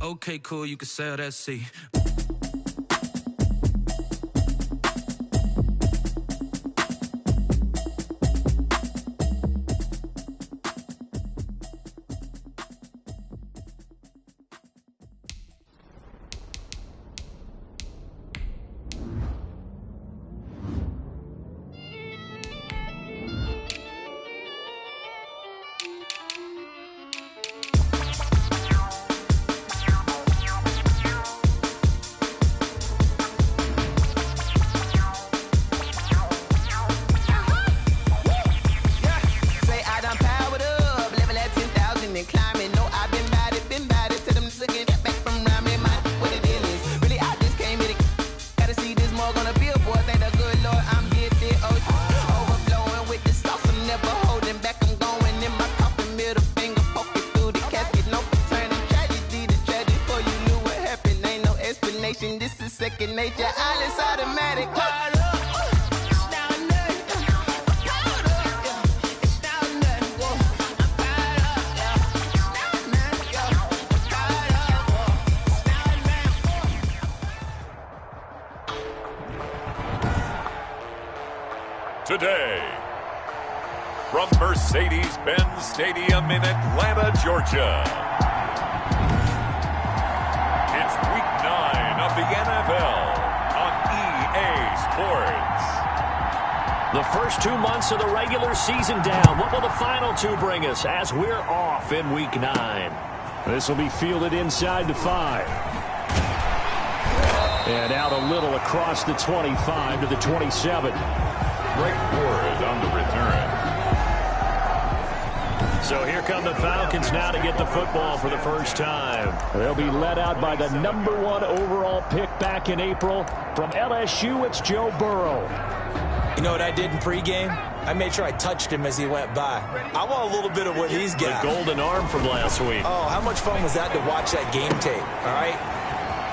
Okay, cool, you can sail that sea. This is second nature, all is automatic. Today, from Mercedes-Benz Stadium in Atlanta, Georgia, it's Week 9 of the NFL on EA Sports. The first 2 months of the regular season down. What will the final 2 bring us as we're off in Week 9? This will be fielded inside the 5. And out a little across the 25 to the 27. Greg Ward on the return. So here come the Falcons now to get the football for the first time. They'll be led out by the #1 overall pick back in April. From LSU, it's Joe Burrow. You know what I did in pregame? I made sure I touched him as he went by. I want a little bit of what he's got. The golden arm from last week. Oh, how much fun was that to watch that game tape, all right?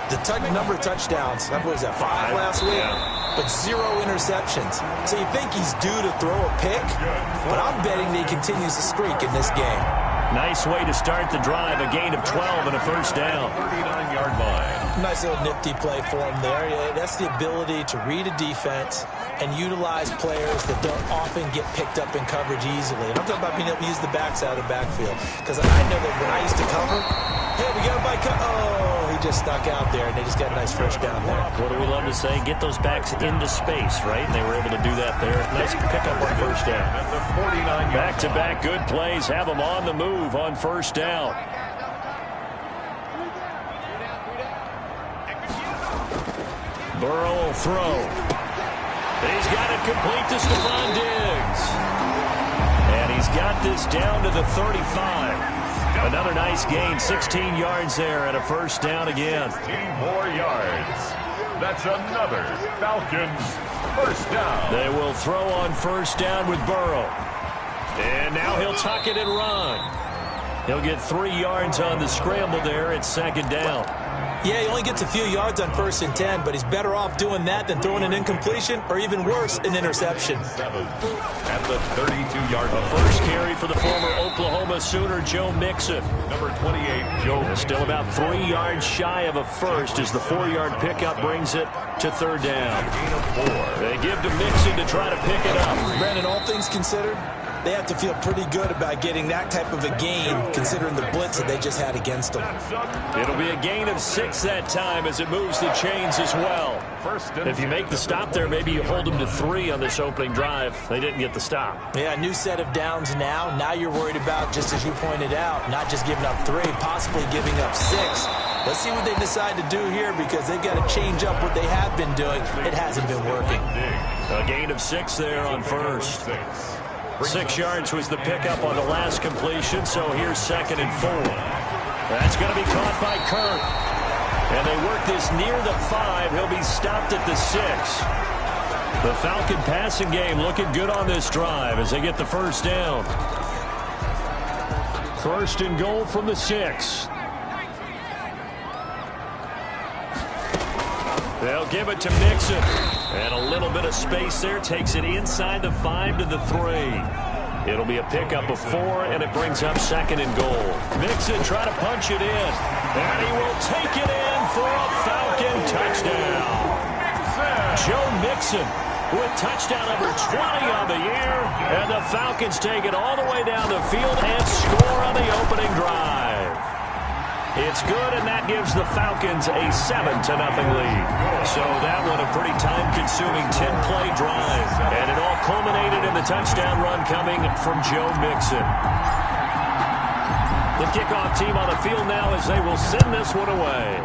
The number of touchdowns, what was that, 5 last week? Yeah. But 0 interceptions. So you think he's due to throw a pick? But I'm betting that he continues the streak in this game. Nice way to start the drive. A gain of 12 and a first down. 39-yard line. Nice little nifty play for him there. That's the ability to read a defense and utilize players that don't often get picked up in coverage easily. And I'm talking about being able to use the backside of the backfield. Because I know that when I used to cover, hey, we got him by he just stuck out there, and they just got a nice first down there. What do we love to say? Get those backs into space, right? And they were able to do that there. Nice pickup on first down. Back-to-back good plays have them on the move on first down. Burrow will throw. He's got it complete to Stephon Diggs. And he's got this down to the 35. Another nice gain, 16 yards there and a first down again. 15 more yards. That's another Falcons first down. They will throw on first down with Burrow. And now he'll tuck it and run. He'll get 3 yards on the scramble there at second down. Yeah, he only gets a few yards on 1st and 10, but he's better off doing that than throwing an incompletion or even worse, an interception. At the 32-yard line. First carry for the former Oklahoma Sooner, Joe Mixon. Number 28, Joe. Still about 3 yards shy of a first as the 4-yard pickup brings it to third down. Gain of 4. They give to Mixon to try to pick it up. Brandon, all things considered, they have to feel pretty good about getting that type of a gain considering the blitz that they just had against them. It'll be a gain of 6 that time as it moves the chains as well. If you make the stop there, maybe you hold them to 3 on this opening drive. They didn't get the stop. Yeah, new set of downs now. Now you're worried about, just as you pointed out, not just giving up 3, possibly giving up 6. Let's see what they decide to do here because they've got to change up what they have been doing. It hasn't been working. A gain of 6 there on first. 6 yards was the pickup on the last completion, so here's 2nd and 4. That's going to be caught by Kirk. And they work this near the 5. He'll be stopped at the 6. The Falcon passing game looking good on this drive as they get the first down. 1st and goal from the 6. They'll give it to Mixon. And a little bit of space there. Takes it inside the 5 to the 3. It'll be a pickup of 4, and it brings up 2nd and goal. Mixon trying to punch it in. And he will take it in for a Falcon touchdown. Joe Mixon with touchdown number 20 on the year. And the Falcons take it all the way down the field and score on the opening drive. It's good, and that gives the Falcons a 7-0 lead. So that one a pretty time-consuming 10-play drive. And it all culminated in the touchdown run coming from Joe Mixon. The kickoff team on the field now as they will send this one away.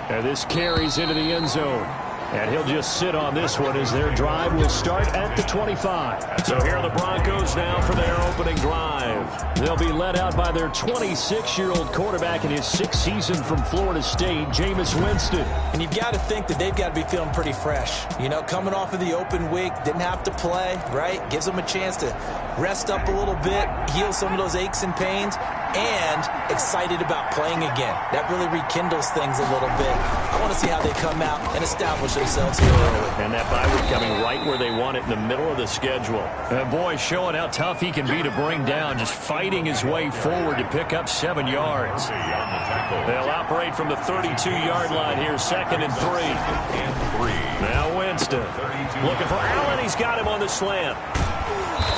And this carries into the end zone. And he'll just sit on this one as their drive will start at the 25. So here are the Broncos now for their opening drive. They'll be led out by their 26-year-old quarterback in his 6th season from Florida State, Jameis Winston. And you've got to think that they've got to be feeling pretty fresh. You know, coming off of the open week, didn't have to play, right? Gives them a chance to rest up a little bit, heal some of those aches and pains, and excited about playing again. That really rekindles things a little bit. I want to see how they come out and establish themselves here early. And that bye week coming right where they want it in the middle of the schedule. And boy, showing how tough he can be to bring down, just fighting his way forward to pick up 7 yards. They'll operate from the 32-yard line here, 2nd and 3. Now Winston looking for Allen. He's got him on the slant.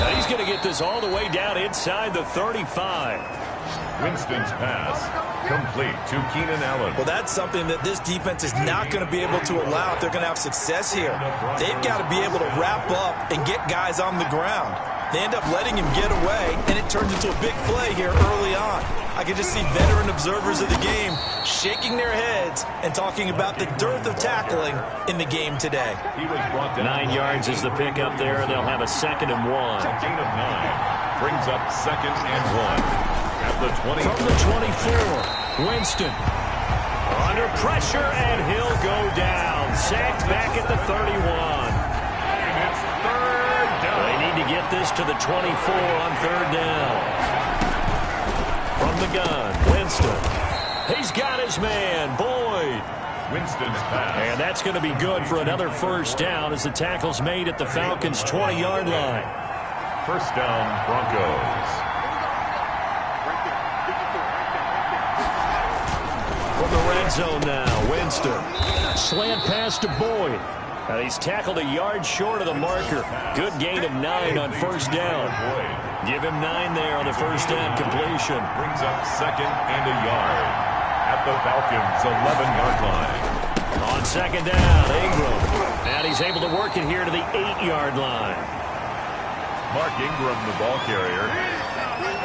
And he's going to get this all the way down inside the 35. Winston's pass complete to Keenan Allen. Well, that's something that this defense is not going to be able to allow if they're going to have success here. They've got to be able to wrap up and get guys on the ground. They end up letting him get away, and it turns into a big play here early on. I can just see veteran observers of the game shaking their heads and talking about the dearth of tackling in the game today. 9 yards is the pickup there, and they'll have a 2nd and 1. Gain of 9 brings up 2nd and 1. At the 20. From the 24, Winston under pressure, and he'll go down. Sacked back at the 31. And it's 3rd down. They need to get this to the 24 on 3rd down. From the gun, Winston. He's got his man, Boyd. Winston's pass. And that's going to be good for another 1st down as the tackle's made at the Falcons' 20-yard line. 1st down, Broncos. From the red zone now, Winston. Slant pass to Boyd. And he's tackled a yard short of the marker. Good gain of 9 on 1st down. Give him 9 there on the 1st down completion. Brings up 2nd and a yard at the Falcons' 11-yard line. On 2nd down, Ingram. And he's able to work it here to the 8-yard line. Mark Ingram, the ball carrier.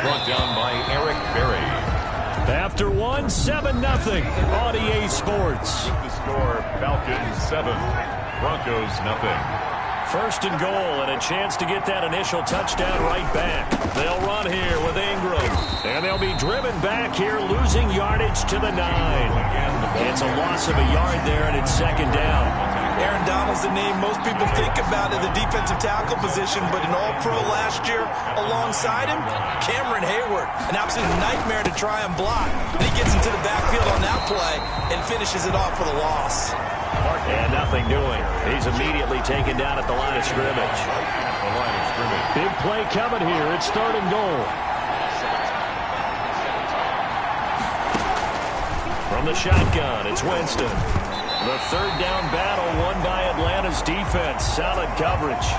Brought down by Eric Berry. After 7-0 on EA Sports. The score, Falcons 7, Broncos 0. 1st and goal, and a chance to get that initial touchdown right back. They'll run here with Ingram. And they'll be driven back here, losing yardage to the 9. It's a loss of a yard there, and it's 2nd down. Aaron Donald's the name most people think about in the defensive tackle position, but an All-Pro last year alongside him, Cameron Hayward, an absolute nightmare to try and block. And he gets into the backfield on that play and finishes it off for the loss. And nothing doing. He's immediately taken down at the line of scrimmage. Big play coming here. It's 3rd and goal. From the shotgun, it's Winston. The 3rd down battle won by Atlanta's defense. Solid coverage.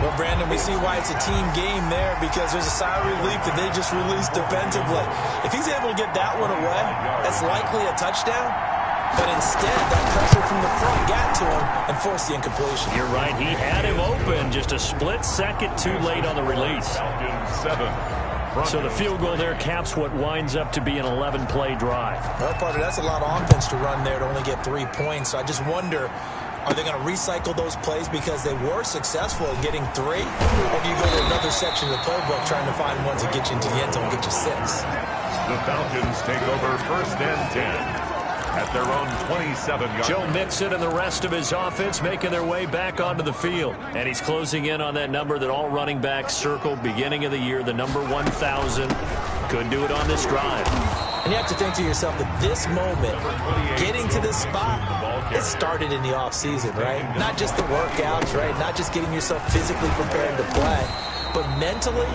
Well, Brandon, we see why it's a team game there, because there's a sigh of relief that they just released defensively. If he's able to get that one away, that's likely a touchdown. But instead, that pressure from the front got to him and forced the incompletion. You're right. He had him open, just a split second too late on the release. Falcons 7. So the field goal there caps what winds up to be an 11-play drive. Well, partner, that's a lot of offense to run there to only get 3 points. So I just wonder, are they going to recycle those plays because they were successful at getting 3? Or do you go to another section of the playbook trying to find ones that get you into the end zone and get you 6? The Falcons take over 1st and 10. At their own 27-yard. Joe Mixon and the rest of his offense making their way back onto the field. And he's closing in on that number that all running backs circled beginning of the year, the number 1,000. Could do it on this drive. And you have to think to yourself that this moment, getting to this spot, it started in the offseason, right? Not just the workouts, right? Not just getting yourself physically prepared to play, but mentally,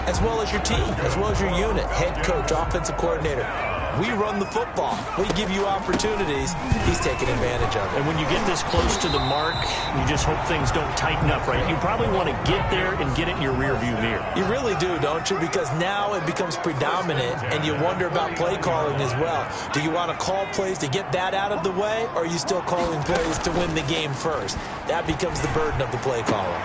as well as your team, as well as your unit, head coach, offensive coordinator. We run the football. We give you opportunities. He's taking advantage of it. And when you get this close to the mark, you just hope things don't tighten up, right? You probably want to get there and get it in your rearview mirror. You really do, don't you? Because now it becomes predominant, and you wonder about play calling as well. Do you want to call plays to get that out of the way, or are you still calling plays to win the game first? That becomes the burden of the play caller.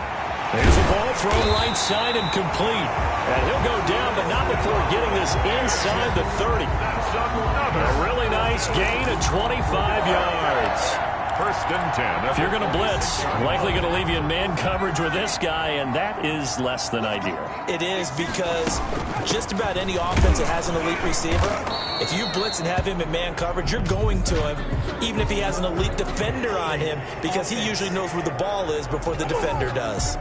There's a ball thrown right side and complete. And he'll go down, but not before getting this inside the 30. A really nice gain of 25 yards. First and 10. If you're going to blitz, likely going to leave you in man coverage with this guy, and that is less than ideal. It is, because just about any offense that has an elite receiver, if you blitz and have him in man coverage, you're going to him, even if he has an elite defender on him, because he usually knows where the ball is before the defender does.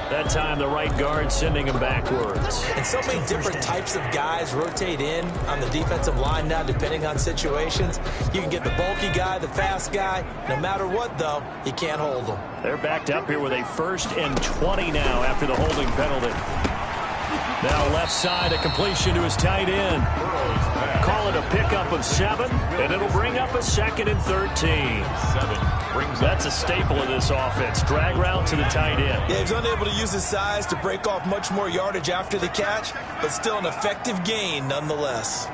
That time, the right guard sending him backwards. And so many different types of guys rotate in on the defensive line now, depending on situations. You can get the bulky guy, the fast guy. No matter what, though, you can't hold them. They're backed up here with a 1st and 20 now after the holding penalty. Now left side, a completion to his tight end. Call it a pickup of 7, and it'll bring up a 2nd and 13. That's a staple of this offense. Drag route to the tight end. Yeah, he's unable to use his size to break off much more yardage after the catch, but still an effective gain nonetheless.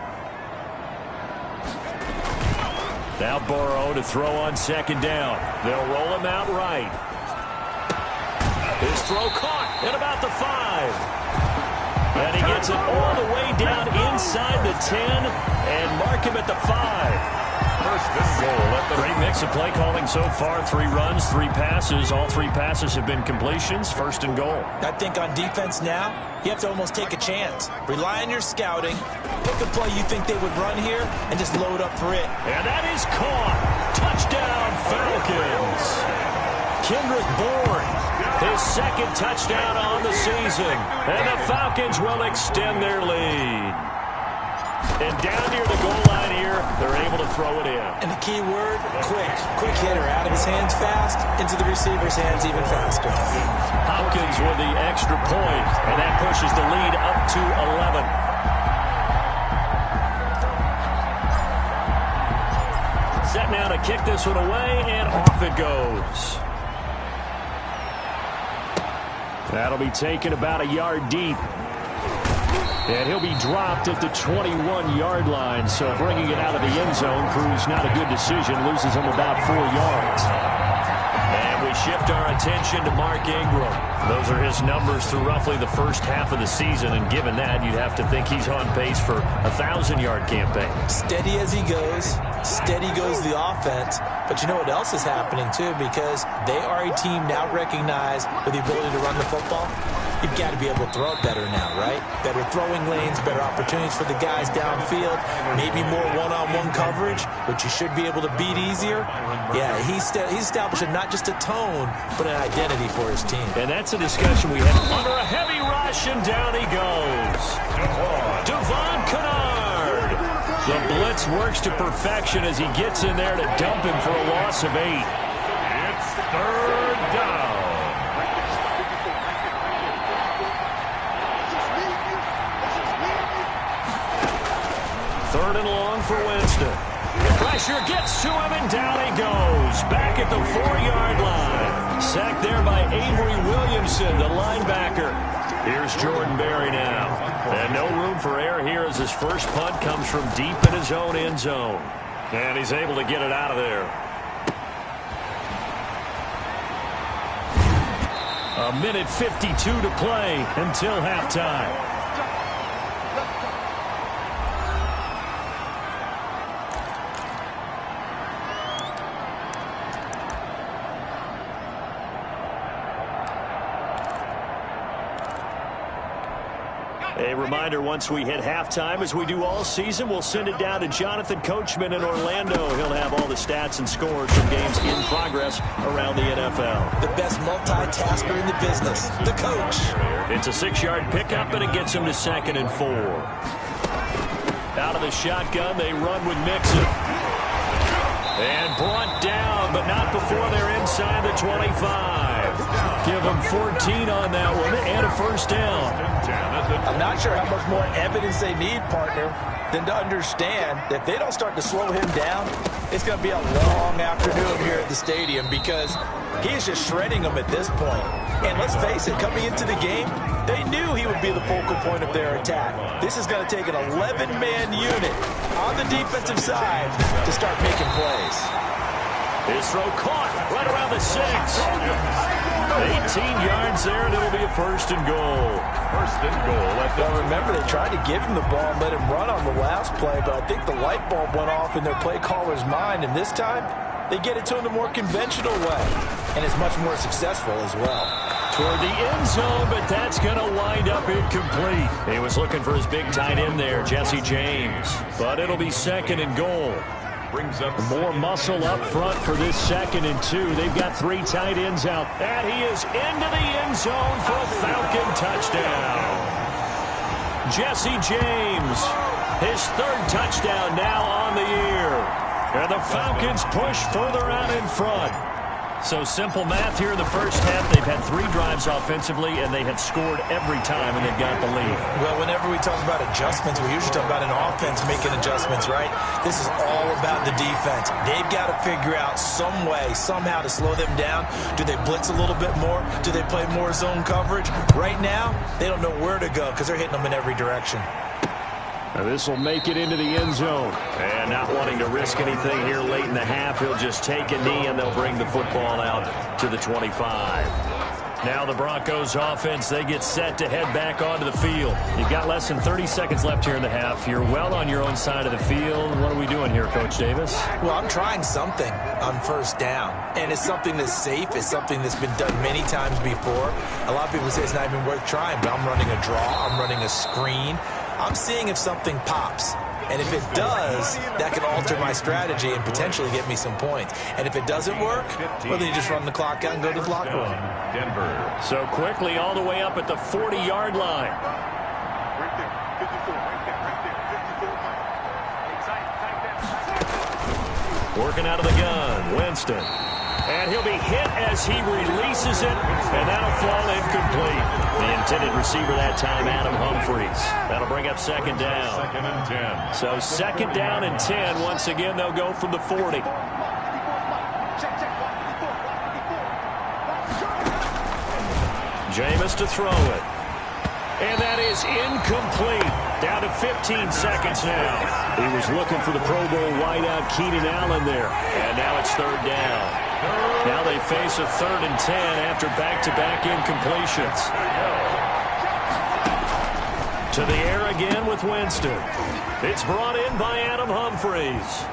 Now Burrow to throw on 2nd down. They'll roll him out right. His throw caught at about the 5. And he gets it all the way down inside the 10 and mark him at the 5. First and goal. Great mix of play calling so far. 3 runs, 3 passes. All 3 passes have been completions. 1st and goal. I think on defense now, you have to almost take a chance. Rely on your scouting. Pick a play you think they would run here and just load up for it. And that is caught. Touchdown, Falcons. Kendrick Bourne, his 2nd touchdown on the season. And the Falcons will extend their lead. And down near the goal line here, they're able to throw it in. And the key word, quick. Quick hitter, out of his hands fast, into the receiver's hands even faster. Hopkins with the extra point, and that pushes the lead up to 11. Set now to kick this one away, and off it goes. That'll be taken about a yard deep. And he'll be dropped at the 21-yard line, so bringing it out of the end zone proves not a good decision, loses him about 4 yards. And we shift our attention to Mark Ingram. Those are his numbers through roughly the first half of the season, and given that, you'd have to think he's on pace for a 1,000-yard campaign. Steady as he goes, steady goes the offense, but you know what else is happening, too, because they are a team now recognized with the ability to run the football. You've got to be able to throw it better now, right? Better throwing lanes, better opportunities for the guys downfield, maybe more one-on-one coverage, which you should be able to beat easier. Yeah, he's establishing not just a tone, but an identity for his team. And that's a discussion we had under a heavy rush, and down he goes. Devon Kennard. The blitz works to perfection as he gets in there to dump him for a loss of 8. It's 3rd down. 3rd and long for Winston. The pressure gets to him, and down he goes. Back at the 4-yard line. Sacked there by Avery Williamson, the linebacker. Here's Jordan Berry now. And no room for error here as his first punt comes from deep in his own end zone. And he's able to get it out of there. A minute 52 to play until halftime. A reminder, once we hit halftime, as we do all season, we'll send it down to Jonathan Coachman in Orlando. He'll have all the stats and scores from games in progress around the NFL. The best multitasker in the business, the coach. It's a 6-yard pickup, and it gets him to 2nd and 4. Out of the shotgun, they run with Mixon. And brought down, but not before they're inside the 25. Give them 14 on that one and a first down. I'm not sure how much more evidence they need, partner, than to understand that if they don't start to slow him down, it's going to be a long afternoon here at the stadium because he's just shredding them at this point. And let's face it, coming into the game, they knew he would be the focal point of their attack. This is going to take an 11-man unit on the defensive side to start making plays. His throw caught right around the 6. 18 yards there, and it'll be a first and goal. First and goal. Well, remember, they tried to give him the ball and let him run on the last play, but I think the light bulb went off in their play caller's mind, and this time they get it to him the more conventional way, and it's much more successful as well. Toward the end zone, but that's going to wind up incomplete. He was looking for his big tight end there, Jesse James, but it'll be second and goal. Brings up more muscle up front for this 2nd and 2. They've got 3 tight ends out. And he is into the end zone for a Falcon touchdown. Jesse James, his 3rd touchdown now on the year. And the Falcons push further out in front. So simple math here in the first half. They've had 3 drives offensively, and they have scored every time, and they've got the lead. Well, whenever we talk about adjustments, we usually talk about an offense making adjustments, right? This is all about the defense. They've got to figure out some way, somehow to slow them down. Do they blitz a little bit more? Do they play more zone coverage? Right now, they don't know where to go because they're hitting them in every direction. Now this will make it into the end zone. And not wanting to risk anything here late in the half, he'll just take a knee and they'll bring the football out to the 25. Now the Broncos offense, they get set to head back onto the field. You've got less than 30 seconds left here in the half. You're well on your own side of the field. What are we doing here, Coach Davis? Well, I'm trying something on first down. And it's something that's safe. It's something that's been done many times before. A lot of people say it's not even worth trying, but I'm running a draw. I'm running a screen. I'm seeing if something pops. And if it does, that can alter my strategy and potentially get me some points. And if it doesn't work, well, then you just run the clock out and go to the locker room. Denver. So quickly all the way up at the 40-yard line. Working out of the gun, Winston. And he'll be hit as he releases it, and that'll fall incomplete. The intended receiver that time, Adam Humphries. That'll bring up second down. 2nd and 10. So second down and 10. Once again, they'll go from the 40. Jameis to throw it. And that is incomplete. Down to 15 seconds now. He was looking for the Pro Bowl wideout Keenan Allen there. And now it's 3rd down. Now they face a 3rd and 10 after back-to-back incompletions. To the air again with Winston. It's brought in by Adam Humphries.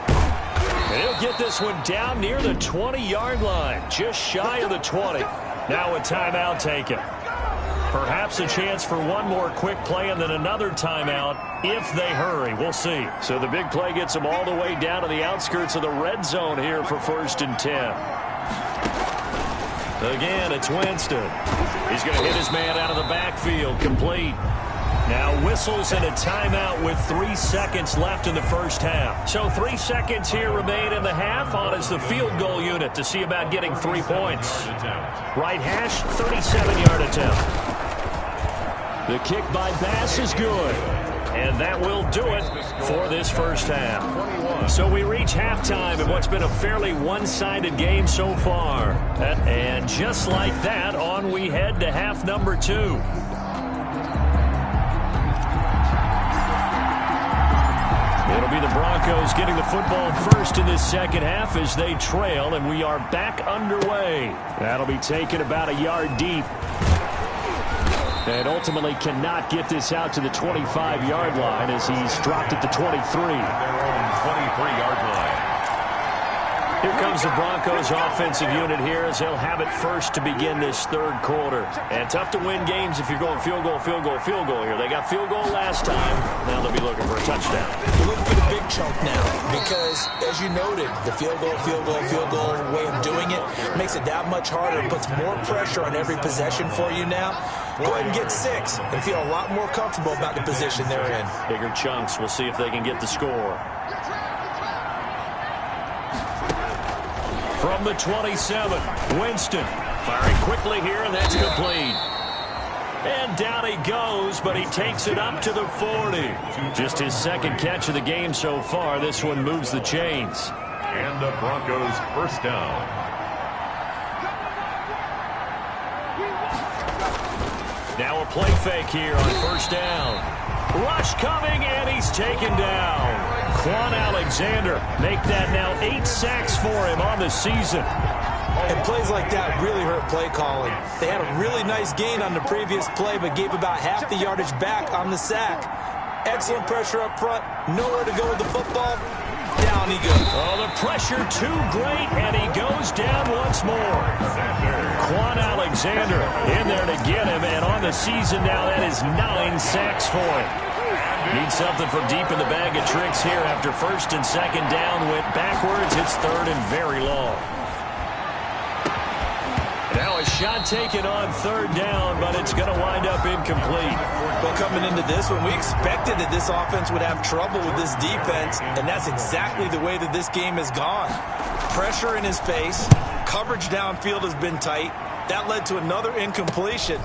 And he'll get this one down near the 20-yard line, just shy of the 20. Now a timeout taken. Perhaps a chance for one more quick play and then another timeout if they hurry. We'll see. So the big play gets them all the way down to the outskirts of the red zone here for 1st and 10. Again, it's Winston. He's going to hit his man out of the backfield. Complete. Now whistles and a timeout with 3 seconds left in the first half. So 3 seconds here remain in the half. On is the field goal unit to see about getting 3 points. Right hash, 37-yard attempt. The kick by Bass is good. And that will do it for this first half. So we reach halftime in what's been a fairly one-sided game so far. And just like that, on we head to half number 2. It'll be the Broncos getting the football first in this second half as they trail, and we are back underway. That'll be taken about a yard deep. And ultimately cannot get this out to the 25-yard line as he's dropped at the 23. Their own 23-yard line. Here comes the Broncos offensive unit here as they'll have it first to begin this 3rd quarter. And tough to win games if you're going field goal, field goal, field goal here. They got field goal last time. Now they'll be looking for a touchdown. They're looking for the big chunk now because, as you noted, the field goal way of doing it makes it that much harder. It puts more pressure on every possession for you now. Go ahead and get 6 and feel a lot more comfortable about the position they're in. Bigger chunks. We'll see if they can get the score. From the 27, Winston Firing quickly here, and that's complete. And down he goes, but he takes it up to the 40. Just his second catch of the game so far. This one moves the chains. And the Broncos first down. Now a play fake here on first down. Rush coming, and he's taken down. Quan Alexander make that now 8 sacks for him on the season. And plays like that really hurt play calling. They had a really nice gain on the previous play, but gave about half the yardage back on the sack. Excellent pressure up front. Nowhere to go with the football. Down he goes. Oh, the pressure too great, and he goes down once more. Quan Alexander in there to get him, and on the season now, that is 9 sacks for him. Needs something from deep in the bag of tricks here after first and second down. Went backwards. It's third and very long. Now a shot taken on third down, but it's going to wind up incomplete. Well, coming into this one, we expected that this offense would have trouble with this defense, and that's exactly the way that this game has gone. Pressure in his face. Coverage downfield has been tight. That led to another incompletion.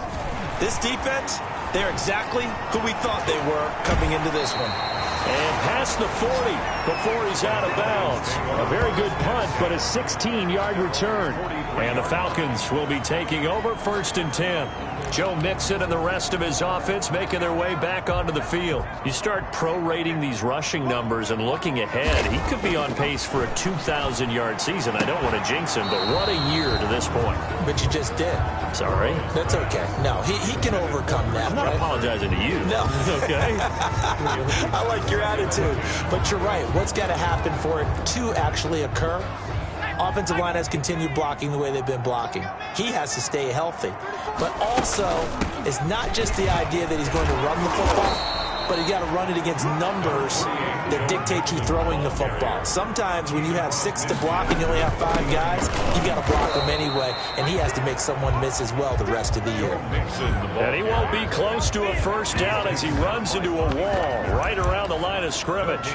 This defense, they're exactly who we thought they were coming into this one. And past the 40 before he's out of bounds. A very good punt, but a 16-yard return. And the Falcons will be taking over first and 10. Joe Mixon and the rest of his offense making their way back onto the field. You start prorating these rushing numbers and looking ahead, he could be on pace for a 2,000-yard season. I don't want to jinx him, but what a year to this point. But you just did. Sorry? That's okay. No, he can overcome that. I'm not apologizing to you. No. Okay? I like your attitude. But you're right. What's got to happen for it to actually occur? Offensive line has continued blocking the way they've been blocking. He has to stay healthy. But also, it's not just the idea that he's going to run the football, but you got to run it against numbers that dictate you throwing the football. Sometimes when you have 6 to block and you only have 5 guys, you got to block them anyway, and he has to make someone miss as well the rest of the year. And he won't be close to a first down as he runs into a wall right around the line of scrimmage.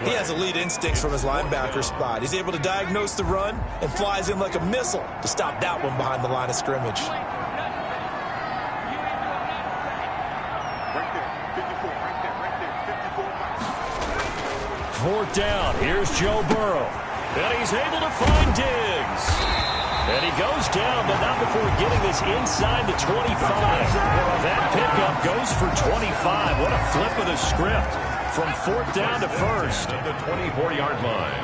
He has elite instincts from his linebacker spot. He's able to diagnose the run and flies in like a missile to stop that one behind the line of scrimmage. Fourth down. Here's Joe Burrow. And he's able to find Diggs. And he goes down, but not before getting this inside the 25. That pickup goes for 25. What a flip of the script from fourth down to first. At the 24-yard line.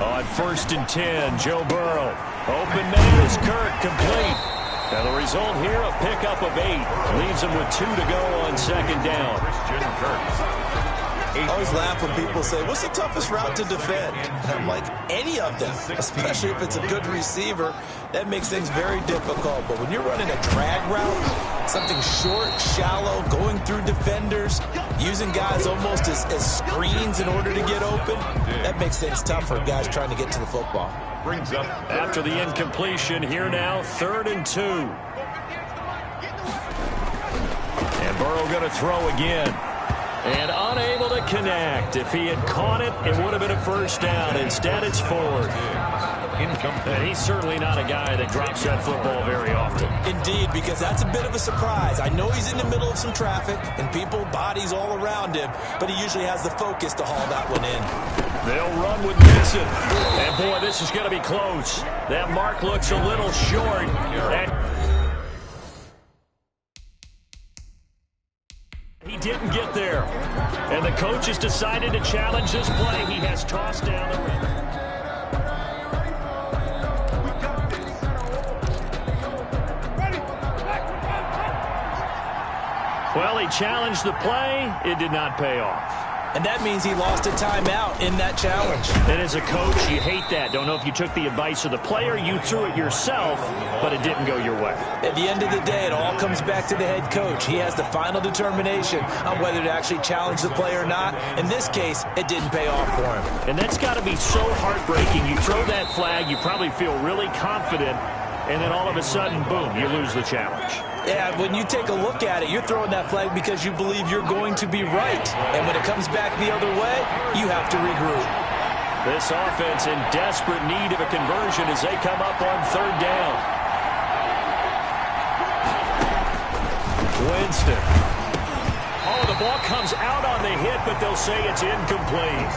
On first and 10, Joe Burrow. Open man is Kirk, complete. And the result here, a pickup of 8. Leaves him with 2 to go on second down. I always laugh when people say, what's the toughest route to defend? And I'm like, any of them, especially if it's a good receiver. That makes things very difficult. But when you're running a drag route, something short, shallow, going through defenders, using guys almost as screens in order to get open, that makes things tough for guys trying to get to the football. Brings up after the incompletion, here now, 3rd and 2. And Burrow going to throw again. And unable to connect. If he had caught it, it would have been a first down. Instead, it's 4th. And he's certainly not a guy that drops that football very often. Indeed, because that's a bit of a surprise. I know he's in the middle of some traffic and people, bodies all around him, but he usually has the focus to haul that one in. They'll run with Mixon. And boy, this is going to be close. That mark looks a little short. And he didn't get there. And the coach has decided to challenge this play. He has tossed down the rim. Well, he challenged the play. It did not pay off. And that means he lost a timeout in that challenge. And as a coach, you hate that. Don't know if you took the advice of the player, you threw it yourself, but it didn't go your way. At the end of the day, it all comes back to the head coach. He has the final determination on whether to actually challenge the play or not. In this case, it didn't pay off for him. And that's got to be so heartbreaking. You throw that flag, you probably feel really confident, and then all of a sudden, boom, you lose the challenge. Yeah, when you take a look at it, you're throwing that flag because you believe you're going to be right. And when it comes back the other way, you have to regroup. This offense in desperate need of a conversion as they come up on third down. Winston. Oh, the ball comes out on the hit, but they'll say it's incomplete.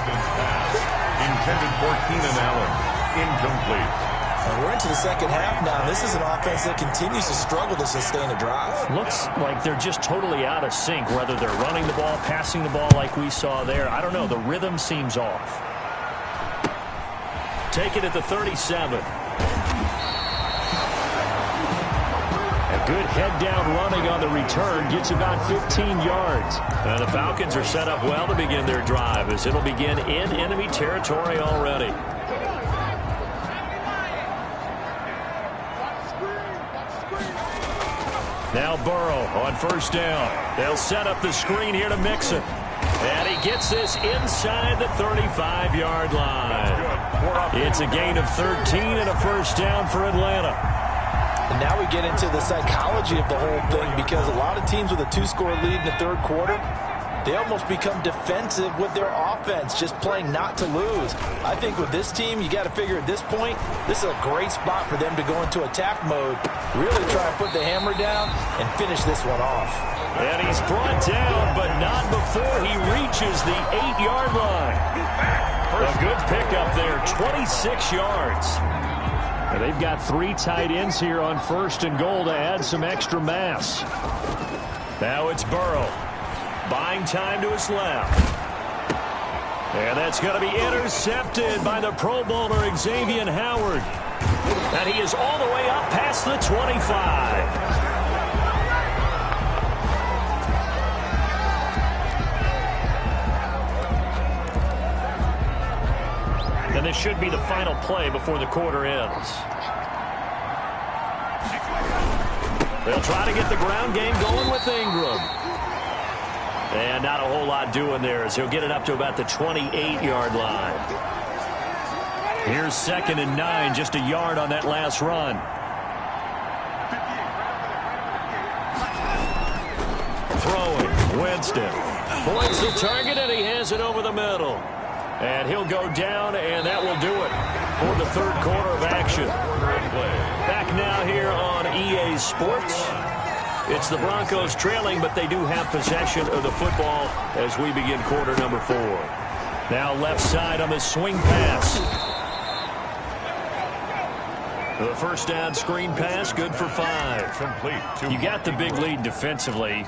Intended for Keenan Allen. Incomplete. And we're into the second half now. This is an offense that continues to struggle to sustain a drive. Looks like they're just totally out of sync, whether they're running the ball, passing the ball like we saw there. I don't know. The rhythm seems off. Take it at the 37. A good head-down running on the return gets about 15 yards. The Falcons are set up well to begin their drive as it'll begin in enemy territory already. Now Burrow on first down. They'll set up the screen here to Mixon. And he gets this inside the 35-yard line. It's a gain of 13 and a first down for Atlanta. And now we get into the psychology of the whole thing, because a lot of teams with a 2-score lead in the third quarter, they almost become defensive with their offense, just playing not to lose. I think with this team, you got to figure at this point, this is a great spot for them to go into attack mode, really try and put the hammer down and finish this one off. And he's brought down, but not before he reaches the 8-yard line. A good pickup there, 26 yards. And they've got 3 tight ends here on first and goal to add some extra mass. Now it's Burrow. Buying time to his left. And that's going to be intercepted by the Pro Bowler Xavier Howard. And he is all the way up past the 25. And this should be the final play before the quarter ends. They'll try to get the ground game going with Ingram. And not a whole lot doing there as he'll get it up to about the 28-yard line. Here's 2nd and 9, just a yard on that last run. Throwing, Winston. Points the target, and he has it over the middle. And he'll go down, and that will do it for the third quarter of action. Back now here on EA Sports. It's the Broncos trailing, but they do have possession of the football as we begin quarter number 4. Now left side on the swing pass. The first down screen pass, good for 5. Complete. You got the big lead defensively.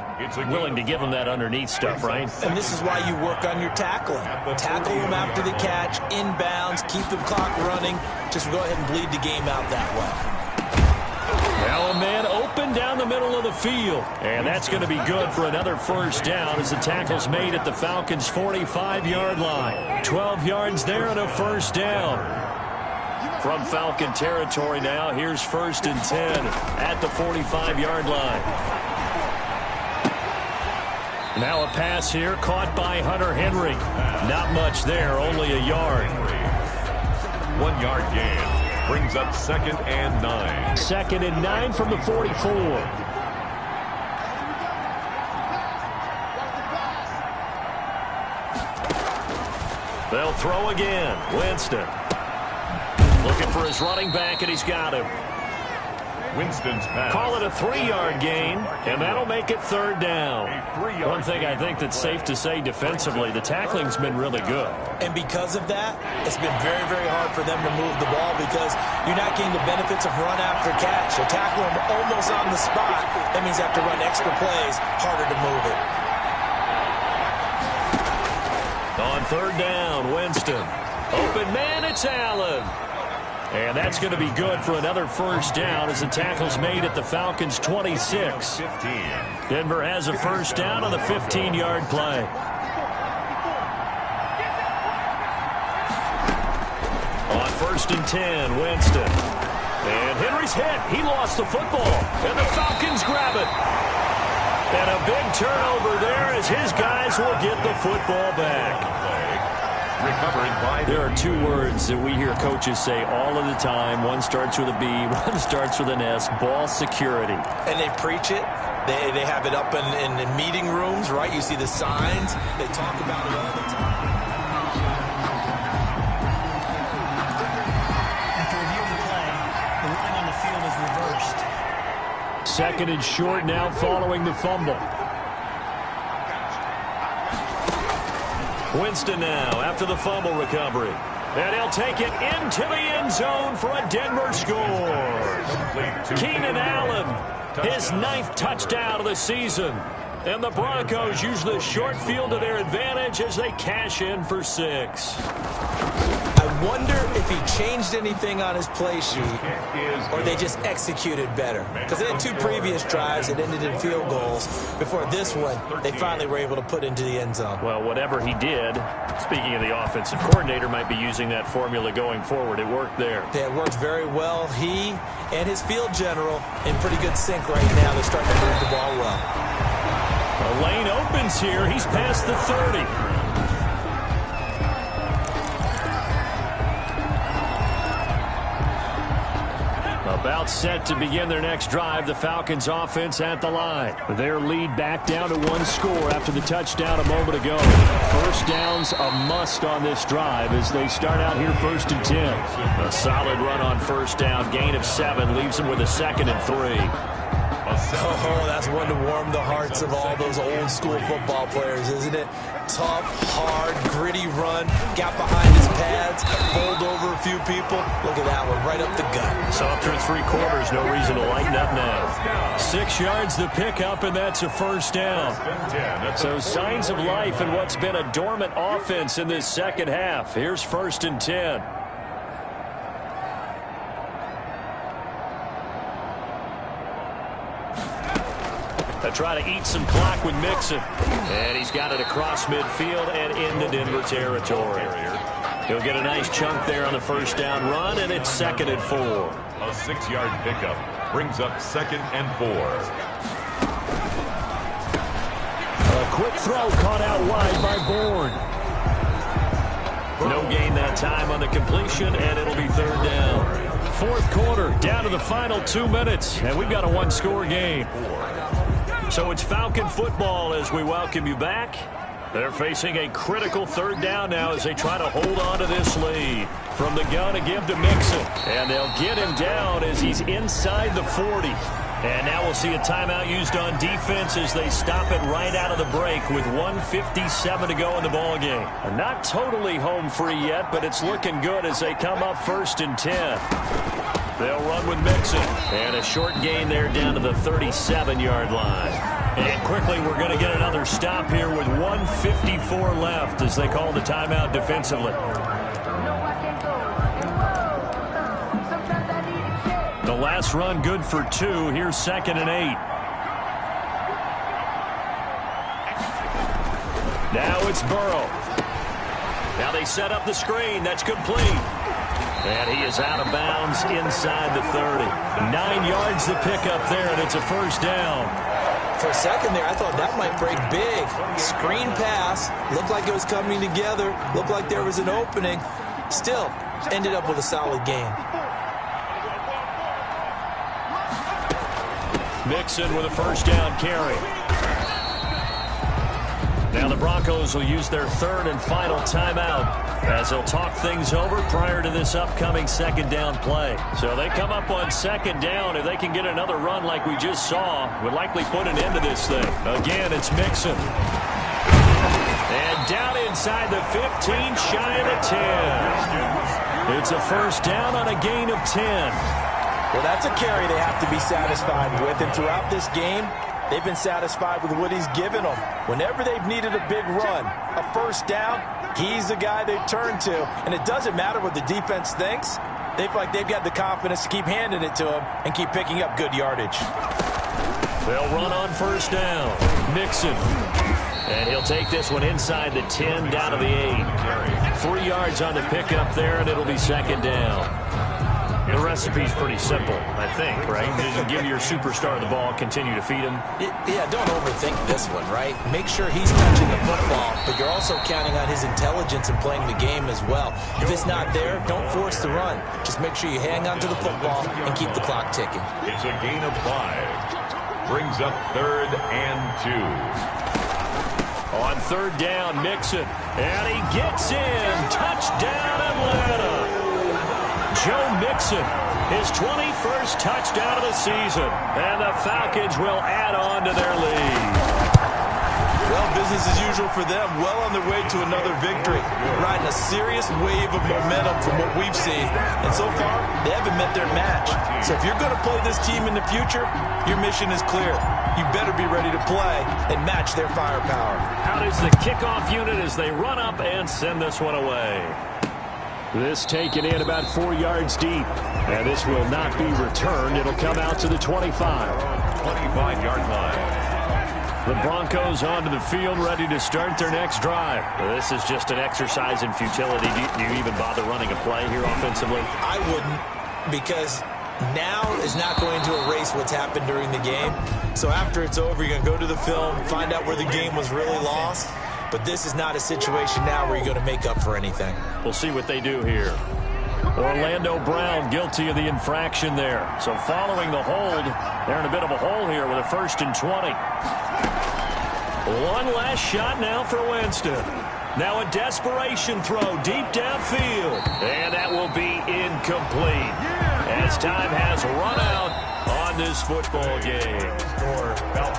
Willing to give them that underneath stuff, right? And this is why you work on your tackling. Tackle them after the catch, inbounds, keep the clock running. Just go ahead and bleed the game out that way. Now a man open down the middle of the field. And that's going to be good for another first down as the tackle's made at the Falcons' 45-yard line. 12 yards there and a first down. From Falcon territory now, here's 1st and 10 at the 45-yard line. Now a pass here caught by Hunter Henry. Not much there, only a yard. 1 yard gain. Brings up 2nd and 9. 2nd and 9 from the 44. They'll throw again. Winston. Looking for his running back, and he's got him. Winston's pass. Call it a 3-yard gain, and that'll make it 3rd down. One thing I think that's safe to say defensively, the tackling's been really good. And because of that, it's been very, very hard for them to move the ball because you're not getting the benefits of run after catch. You tackle them almost on the spot. That means you have to run extra plays, harder to move it. On 3rd down, Winston. Open man, it's Allen. And that's going to be good for another first down as the tackle's made at the Falcons' 26. 15. Denver has a first down on the 15-yard play. On 1st and 10, Winston. And Henry's hit. He lost the football. And the Falcons grab it. And a big turnover there as his guys will get the football back. There are 2 words that we hear coaches say all of the time. One starts with a B, one starts with an S, ball security. And they preach it. They have it up in meeting rooms, right? You see the signs. They talk about it all the time. Second and short now following the fumble. Winston now after the fumble recovery. And he'll take it into the end zone for a Denver score. Keenan Allen, his 9th touchdown of the season. And the Broncos use the short field to their advantage as they cash in for 6. I wonder if he changed anything on his play sheet or they just executed better. Because they had 2 previous drives that ended in field goals. Before this one, they finally were able to put into the end zone. Well, whatever he did, speaking of the offensive coordinator, might be using that formula going forward. It worked there. Yeah, it worked very well. He and his field general in pretty good sync right now. They're starting to move the ball well. A lane opens here. He's past the 30. About set to begin their next drive. The Falcons offense at the line. Their lead back down to 1 score after the touchdown a moment ago. First down's a must on this drive as they start out here 1st and 10. A solid run on first down. Gain of 7 leaves them with a 2nd and 3. Oh, that's one to warm the hearts of all those old school football players, isn't it? Tough, hard, gritty run. Got behind his pads, bowled over a few people. Look at that one, right up the gut. So after 3/4, no reason to lighten up now. 6 yards the pickup, and that's a first down. So signs of life in what's been a dormant offense in this second half. Here's 1st and 10. They try to eat some clock with Mixon. And he's got it across midfield and into Denver territory. He'll get a nice chunk there on the first down run, and it's 2nd and 4. A 6-yard pickup brings up 2nd and 4. A quick throw caught out wide by Bourne. No gain that time on the completion, and it'll be 3rd down. 4th quarter, down to the final 2 minutes, and we've got a 1-score game. So it's Falcon football as we welcome you back. They're facing a critical 3rd down now as they try to hold on to this lead. From the gun to give to Mixon. And they'll get him down as he's inside the 40. And now we'll see a timeout used on defense as they stop it right out of the break with 1:57 to go in the ballgame. Not totally home free yet, but it's looking good as they come up 1st and 10. They'll run with Mixon. And a short gain there down to the 37-yard line. And quickly, we're going to get another stop here with 1:54 left as they call the timeout defensively. The last run good for 2. Here's 2nd and 8. Now it's Burrow. Now they set up the screen. That's complete. And he is out of bounds inside the 30. 9 yards to pick up there, and it's a first down. For a second there, I thought that might break big. Screen pass. Looked like it was coming together. Looked like there was an opening. Still, ended up with a solid game. Mixon with a first down carry. Now the Broncos will use their 3rd and final timeout as they'll talk things over prior to this upcoming 2nd down play. So they come up on 2nd down. If they can get another run like we just saw, would likely put an end to this thing. Again, it's Mixon. And down inside the 15, shy of the 10. It's a first down on a gain of 10. Well, that's a carry they have to be satisfied with. And throughout this game, they've been satisfied with what he's given them. Whenever they've needed a big run, a first down, he's the guy they've turned to. And it doesn't matter what the defense thinks. They feel like they've got the confidence to keep handing it to him and keep picking up good yardage. They'll run on first down. Mixon. And he'll take this one inside the 10, down to the 8. 3 yards on the pickup there, and it'll be 2nd down. The recipe's pretty simple, I think, right? Just give your superstar the ball, continue to feed him. Yeah, don't overthink this one, right? Make sure he's touching the football, but you're also counting on his intelligence and playing the game as well. If it's not there, don't force the run. Just make sure you hang on to the football and keep the clock ticking. It's a gain of 5. Brings up 3rd and 2. On 3rd down, Mixon. And he gets in. Touchdown, Atlanta. Joe Mixon, his 21st touchdown of the season. And the Falcons will add on to their lead. Well, business as usual for them. Well on their way to another victory. Riding a serious wave of momentum from what we've seen. And so far, they haven't met their match. So if you're going to play this team in the future, your mission is clear. You better be ready to play and match their firepower. Out is the kickoff unit as they run up and send this one away. This taken in about 4 yards deep. And this will not be returned. It'll come out to the 25. 25-yard line. The Broncos onto the field, ready to start their next drive. This is just an exercise in futility. Do you even bother running a play here offensively? I wouldn't, because now is not going to erase what's happened during the game. So after it's over, you're going to go to the film, find out where the game was really lost. But this is not a situation now where you're going to make up for anything. We'll see what they do here. Orlando Brown guilty of the infraction there. So following the hold, they're in a bit of a hole here with a 1st and 20. One last shot now for Winston. Now a desperation throw deep downfield. And that will be incomplete. As time has run out on this football game.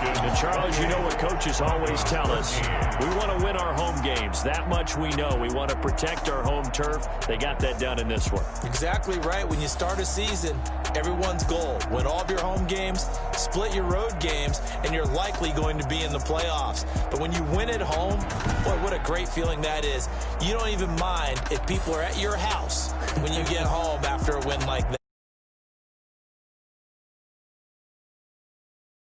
And Charles, you know what coaches always tell us. We want to win our home games. That much we know. We want to protect our home turf. They got that done in this one. Exactly right. When you start a season, everyone's goal: win all of your home games, split your road games, and you're likely going to be in the playoffs. But when you win at home, boy, what a great feeling that is. You don't even mind if people are at your house when you get home after a win like that.